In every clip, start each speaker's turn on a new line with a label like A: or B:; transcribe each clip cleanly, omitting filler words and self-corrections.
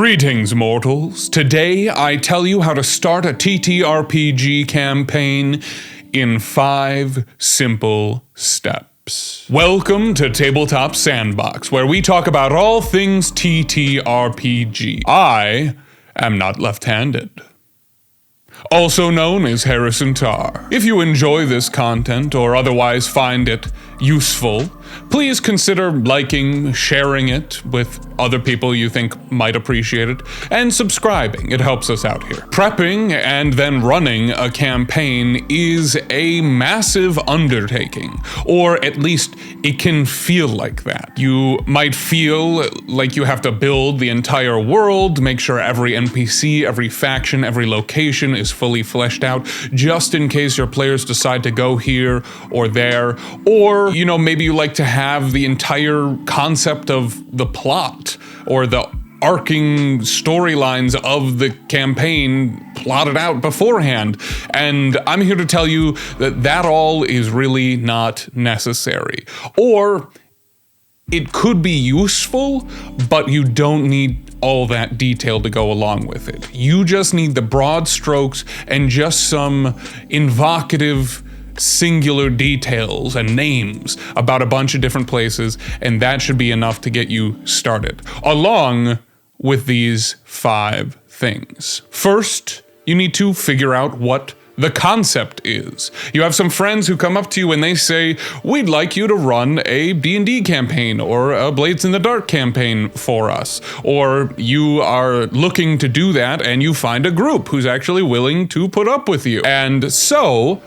A: Greetings, mortals. Today, I tell you how to start a TTRPG campaign in 5 simple steps. Welcome to Tabletop Sandbox, where we talk about all things TTRPG. I am not left-handed. Also known as Harrison Tarr. If you enjoy this content or otherwise find it useful, please consider liking, sharing it with other people you think might appreciate it, and subscribing. It helps us out here. Prepping and then running a campaign is a massive undertaking, or at least it can feel like that. You might feel like you have to build the entire world, make sure every NPC, every faction, every location is fully fleshed out, just in case your players decide to go here or there, or, maybe you like to have the entire concept of the plot or the arcing storylines of the campaign plotted out beforehand. And I'm here to tell you that that all is really not necessary. Or it could be useful, but you don't need all that detail to go along with it. You just need the broad strokes and just some evocative singular details and names about a bunch of different places, and that should be enough to get you started, along with these 5 things. First, you need to figure out what the concept is. You have some friends who come up to you and they say, we'd like you to run a D&D campaign or a Blades in the Dark campaign for us. Or you are looking to do that and you find a group who's actually willing to put up with you. And so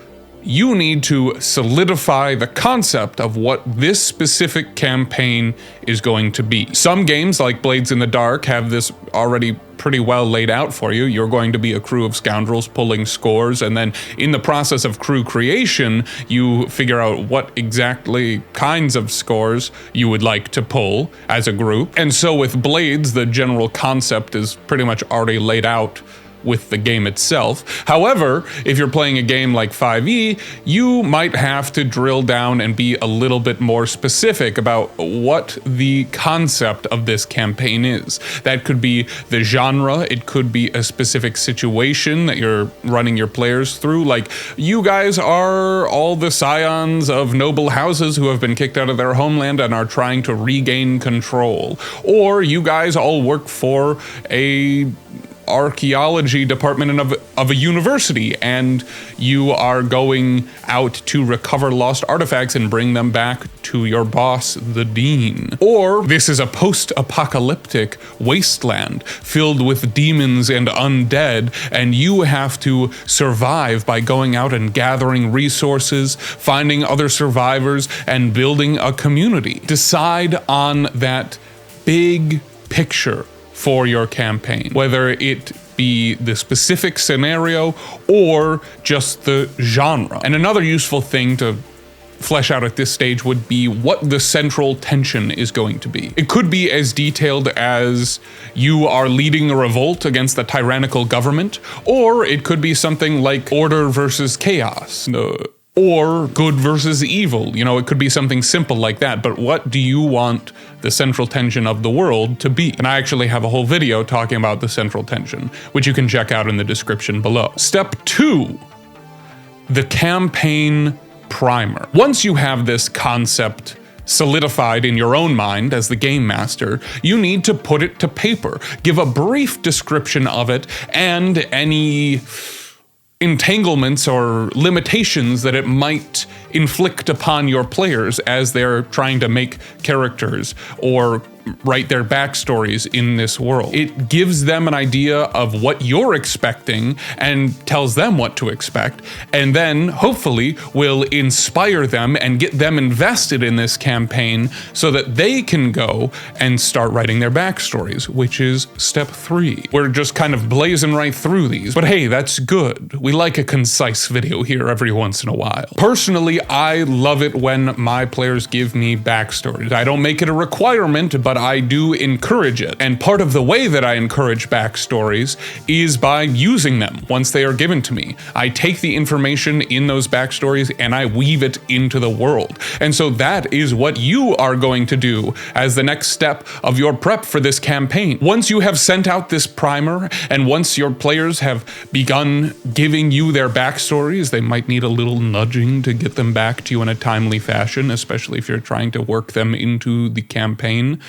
A: you need to solidify the concept of what this specific campaign is going to be. Some games, like Blades in the Dark, have this already pretty well laid out for you. You're going to be a crew of scoundrels pulling scores, and then in the process of crew creation, you figure out what exactly kinds of scores you would like to pull as a group. And so with Blades, the general concept is pretty much already laid out with the game itself. However, if you're playing a game like 5e, you might have to drill down and be a little bit more specific about what the concept of this campaign is. That could be the genre, it could be a specific situation that you're running your players through, like you guys are all the scions of noble houses who have been kicked out of their homeland and are trying to regain control. Or you guys all work for a archaeology department of a university, and you are going out to recover lost artifacts and bring them back to your boss, the dean. Or this is a post-apocalyptic wasteland filled with demons and undead, and you have to survive by going out and gathering resources, finding other survivors, and building a community. Decide on that big picture for your campaign, whether it be the specific scenario or just the genre. And another useful thing to flesh out at this stage would be what the central tension is going to be. It could be as detailed as you are leading a revolt against a tyrannical government, or it could be something like order versus chaos. Or good versus evil. It could be something simple like that, but what do you want the central tension of the world to be? And I actually have a whole video talking about the central tension, which you can check out in the description below. Step 2, the campaign primer. Once you have this concept solidified in your own mind as the game master, you need to put it to paper. Give a brief description of it and any entanglements or limitations that it might inflict upon your players as they're trying to make characters or write their backstories in this world. It gives them an idea of what you're expecting and tells them what to expect, and then hopefully will inspire them and get them invested in this campaign so that they can go and start writing their backstories, which is step 3. We're just kind of blazing right through these, but hey, that's good. We like a concise video here every once in a while. Personally, I love it when my players give me backstories. I don't make it a requirement, but but I do encourage it. And part of the way that I encourage backstories is by using them once they are given to me. I take the information in those backstories and I weave it into the world. And so that is what you are going to do as the next step of your prep for this campaign. Once you have sent out this primer, and once your players have begun giving you their backstories, they might need a little nudging to get them back to you in a timely fashion, especially if you're trying to work them into the campaign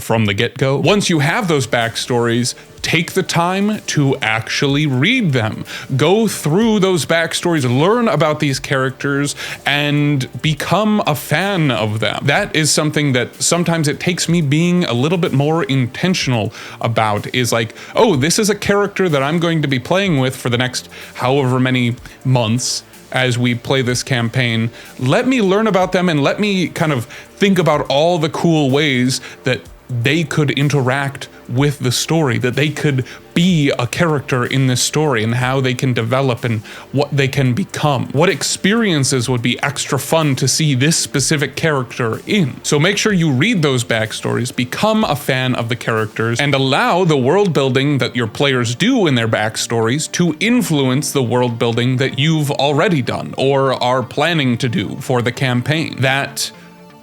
A: from the get-go. Once you have those backstories, take the time to actually read them. Go through those backstories, learn about these characters, and become a fan of them. That is something that sometimes it takes me being a little bit more intentional about, is like, oh, this is a character that I'm going to be playing with for the next however many months as we play this campaign. Let me learn about them and let me kind of think about all the cool ways that they could interact with the story, that they could be a character in this story, and how they can develop and what they can become. What experiences would be extra fun to see this specific character in? So make sure you read those backstories, become a fan of the characters, and allow the world building that your players do in their backstories to influence the world building that you've already done or are planning to do for the campaign. That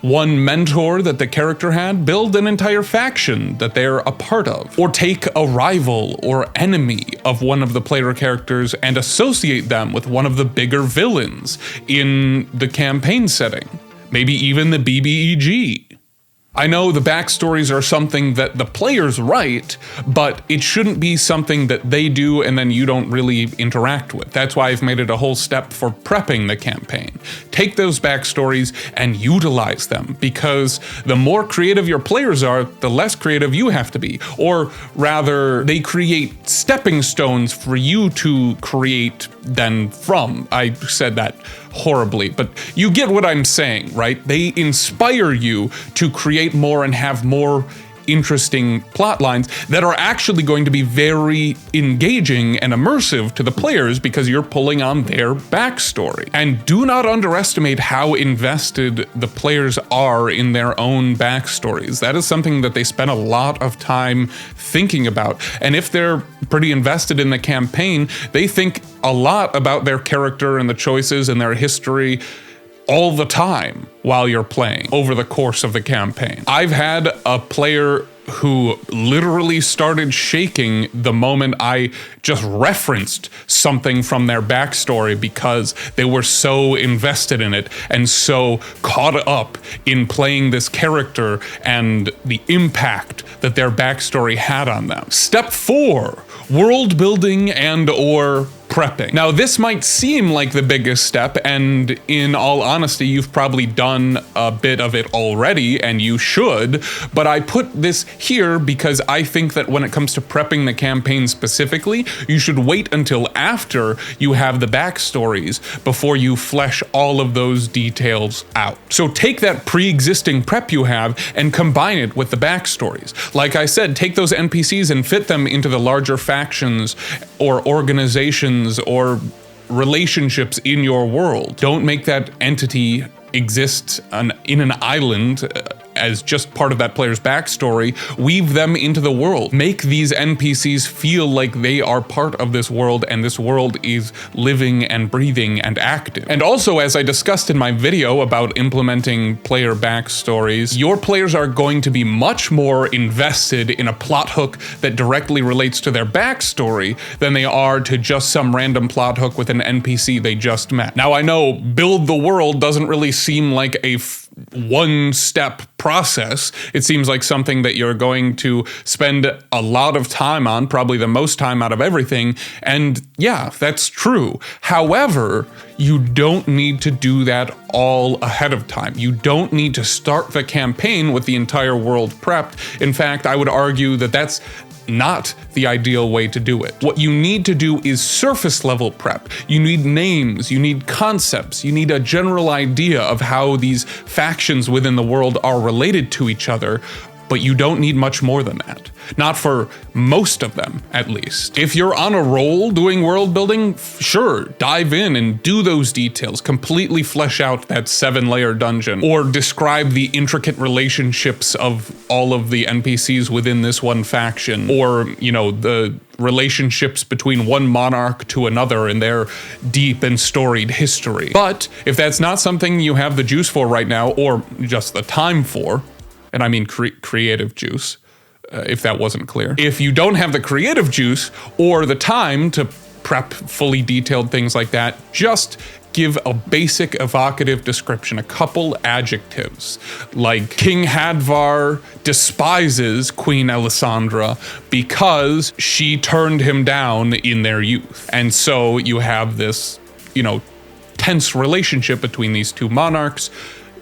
A: one mentor that the character had, build an entire faction that they're a part of. Or take a rival or enemy of one of the player characters and associate them with one of the bigger villains in the campaign setting. Maybe even the BBEG. I know the backstories are something that the players write, but it shouldn't be something that they do and then you don't really interact with. That's why I've made it a whole step for prepping the campaign. Take those backstories and utilize them, because the more creative your players are, the less creative you have to be. Or rather, they create stepping stones for you to create then from. I said that horribly, but you get what I'm saying, right? They inspire you to create more and have more interesting plot lines that are actually going to be very engaging and immersive to the players, because you're pulling on their backstory. And do not underestimate how invested the players are in their own backstories. That is something that they spend a lot of time thinking about. And if they're pretty invested in the campaign, they think a lot about their character and the choices and their history all the time while you're playing over the course of the campaign. I've had a player who literally started shaking the moment I just referenced something from their backstory, because they were so invested in it and so caught up in playing this character and the impact that their backstory had on them. Step 4, world building and/or prepping. Now, this might seem like the biggest step, and in all honesty, you've probably done a bit of it already, and you should, but I put this here because I think that when it comes to prepping the campaign specifically, you should wait until after you have the backstories before you flesh all of those details out. So take that pre-existing prep you have and combine it with the backstories. Like I said, take those NPCs and fit them into the larger factions or organizations or relationships in your world. Don't make that entity exist in an island as just part of that player's backstory. Weave them into the world. Make these NPCs feel like they are part of this world, and this world is living and breathing and active. And also, as I discussed in my video about implementing player backstories, your players are going to be much more invested in a plot hook that directly relates to their backstory than they are to just some random plot hook with an NPC they just met. Now, I know build the world doesn't really seem like a one-step process. It seems like something that you're going to spend a lot of time on, probably the most time out of everything, and yeah, that's true. However, you don't need to do that all ahead of time. You don't need to start the campaign with the entire world prepped. In fact, I would argue that that's not the ideal way to do it. What you need to do is surface level prep. You need names, you need concepts, you need a general idea of how these factions within the world are related to each other. But you don't need much more than that. Not for most of them, at least. If you're on a roll doing world building, sure, dive in and do those details. Completely flesh out that 7-layer dungeon, or describe the intricate relationships of all of the NPCs within this one faction, or, you know, the relationships between one monarch to another and their deep and storied history. But if that's not something you have the juice for right now, or just the time for, and I mean creative juice, if that wasn't clear. If you don't have the creative juice or the time to prep fully detailed things like that, just give a basic evocative description, a couple adjectives, like King Hadvar despises Queen Elisandra because she turned him down in their youth. And so you have this, you know, tense relationship between these two monarchs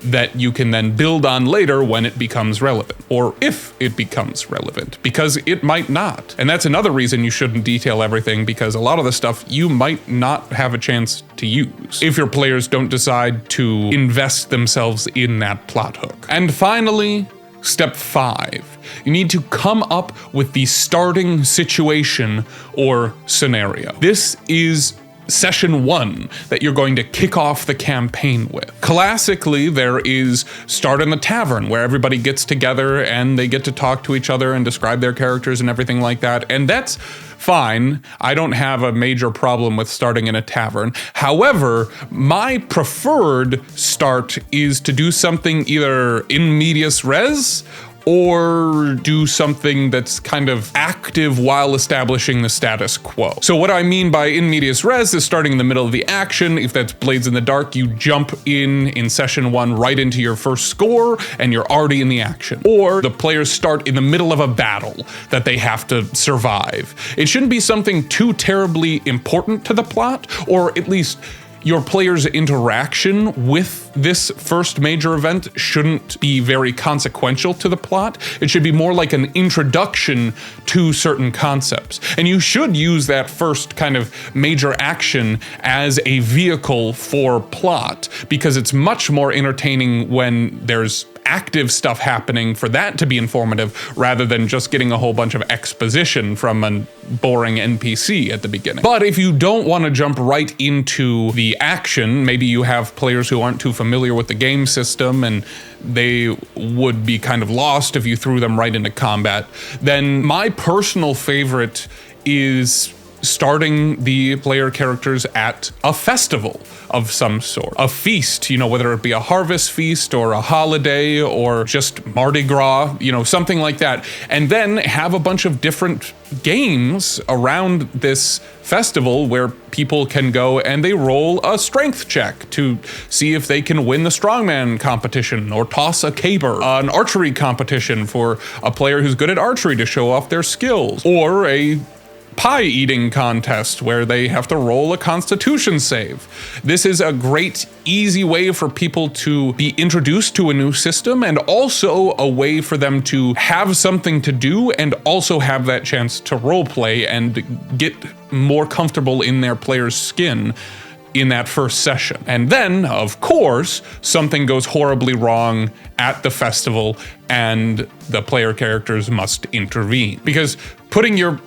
A: that you can then build on later when it becomes relevant, or if it becomes relevant, because it might not. And that's another reason you shouldn't detail everything, because a lot of the stuff you might not have a chance to use if your players don't decide to invest themselves in that plot hook. And finally, step 5. You need to come up with the starting situation or scenario. This is session 1 that you're going to kick off the campaign with. Classically, there is start in the tavern, where everybody gets together and they get to talk to each other and describe their characters and everything like that, and that's fine. I don't have a major problem with starting in a tavern. However, my preferred start is to do something either in medias res, or do something that's kind of active while establishing the status quo. So what I mean by in medias res is starting in the middle of the action. If that's Blades in the Dark, you jump in session 1 right into your first score and you're already in the action. Or the players start in the middle of a battle that they have to survive. It shouldn't be something too terribly important to the plot, or at least your players' interaction with this first major event shouldn't be very consequential to the plot. It should be more like an introduction to certain concepts. And you should use that first kind of major action as a vehicle for plot, because it's much more entertaining when there's active stuff happening for that to be informative, rather than just getting a whole bunch of exposition from a boring NPC at the beginning. But if you don't want to jump right into the action, maybe you have players who aren't too familiar with the game system and they would be kind of lost if you threw them right into combat, then my personal favorite is starting the player characters at a festival of some sort. A feast, you know, whether it be a harvest feast or a holiday or just Mardi Gras, you know, something like that. And then have a bunch of different games around this festival where people can go and they roll a strength check to see if they can win the strongman competition, or toss a caber, an archery competition for a player who's good at archery to show off their skills, or a pie eating contest where they have to roll a constitution save. This is a great, easy way for people to be introduced to a new system, and also a way for them to have something to do and also have that chance to roleplay and get more comfortable in their player's skin in that first session. And then, of course, something goes horribly wrong at the festival and the player characters must intervene. Because putting your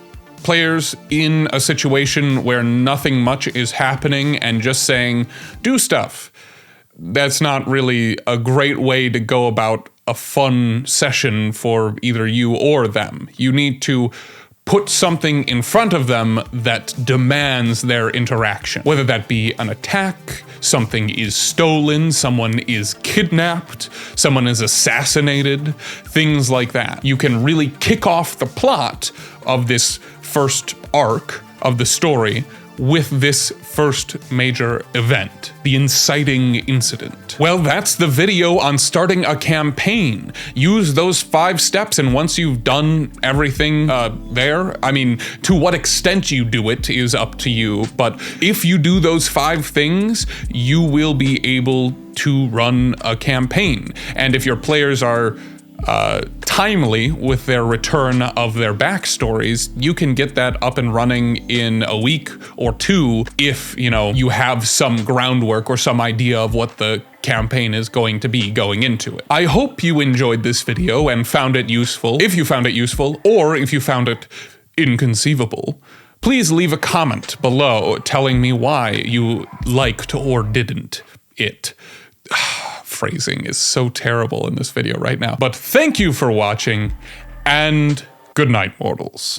A: players in a situation where nothing much is happening and just saying, do stuff, that's not really a great way to go about a fun session for either you or them. You need to put something in front of them that demands their interaction, whether that be an attack, something is stolen, someone is kidnapped, someone is assassinated, things like that. You can really kick off the plot of this first arc of the story with this first major event, the inciting incident. Well, that's the video on starting a campaign. Use those 5 steps, and once you've done everything there, I mean, to what extent you do it is up to you, but if you do those 5 things, you will be able to run a campaign. And if your players are timely with their return of their backstories, you can get that up and running in a week or 2 if, you know, you have some groundwork or some idea of what the campaign is going to be going into it. I hope you enjoyed this video and found it useful. If you found it useful, or if you found it inconceivable, please leave a comment below telling me why you liked or didn't it. Phrasing is so terrible in this video right now. But thank you for watching, and good night, mortals.